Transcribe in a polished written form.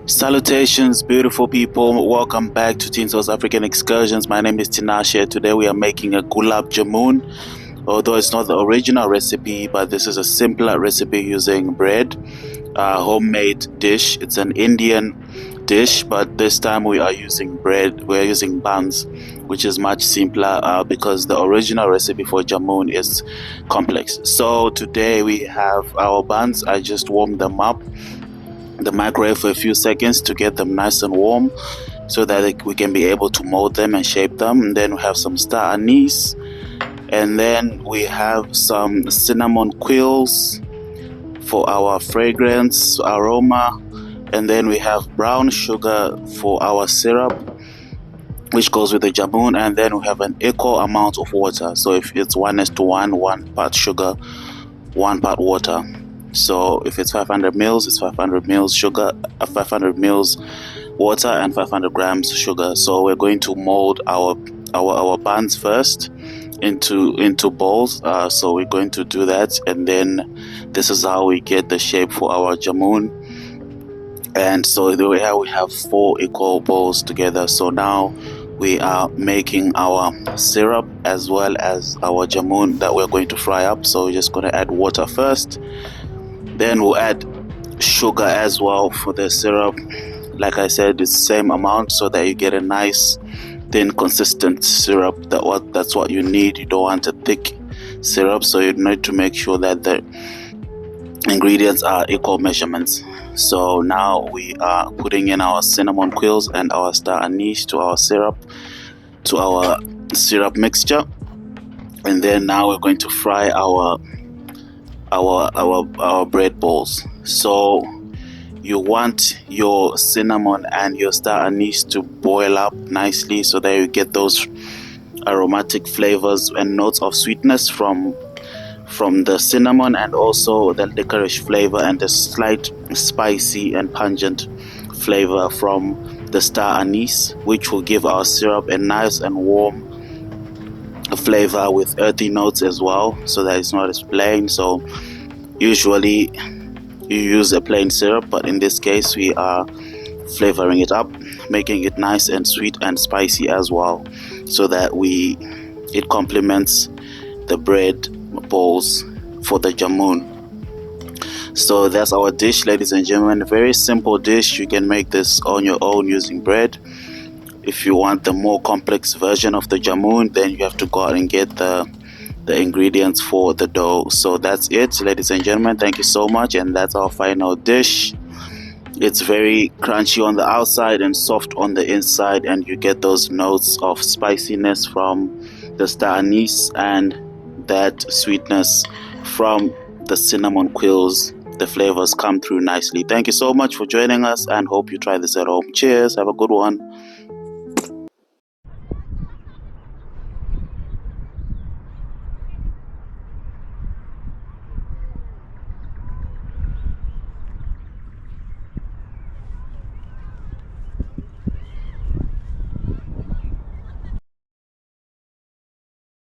Salutations, beautiful people. Welcome back to Teen South African Excursions. My name is Tinashe. Today we are making a Gulab Jamun. Although it's not the original recipe, but this is a simpler recipe using bread, homemade dish. It's an Indian dish, but this time we are using bread. We're using buns, which is much simpler because the original recipe for jamun is complex. So today we have our buns. I just warmed them up the microwave for a few seconds to get them nice and warm so that we can be able to mold them and shape them. And then we have some star anise, and then we have some cinnamon quills for our fragrance aroma, and then we have brown sugar for our syrup which goes with the jamun, and then we have an equal amount of water. So if it's 1:1, 1 part sugar, 1 part water. So if it's 500 mils, it's 500 mils sugar, 500 mils water, and 500 grams sugar. So we're going to mold our buns first into bowls. So we're going to do that, and then this is how we get the shape for our jamun. And so here we have 4 equal bowls together. So now we are making our syrup as well as our jamun that we're going to fry up. So we're just going to add water first. Then we'll add sugar as well for the syrup. Like I said, it's the same amount so that you get a nice thin consistent syrup. That's what you need. You don't want a thick syrup, so you need to make sure that the ingredients are equal measurements. So now we are putting in our cinnamon quills and our star anise to our syrup mixture, and then now we're going to fry our bread balls. So you want your cinnamon and your star anise to boil up nicely so that you get those aromatic flavors and notes of sweetness from the cinnamon, and also the licorice flavor and the slight spicy and pungent flavor from the star anise, which will give our syrup a nice and warm flavor with earthy notes as well, so that it's not as plain. So usually you use a plain syrup, but in this case we are flavoring it up, making it nice and sweet and spicy as well, so that it complements the bread balls for the jamun. So that's our dish, ladies and gentlemen. Very simple dish. You can make this on your own using bread. If you want the more complex version of the jamun, then you have to go out and get the ingredients for the dough. So that's it, ladies and gentlemen. Thank you so much, and that's our final dish. It's very crunchy on the outside and soft on the inside, and you get those notes of spiciness from the star anise and that sweetness from the cinnamon quills. The flavors come through nicely. Thank you so much for joining us, and hope you try this at home. Cheers, have a good one.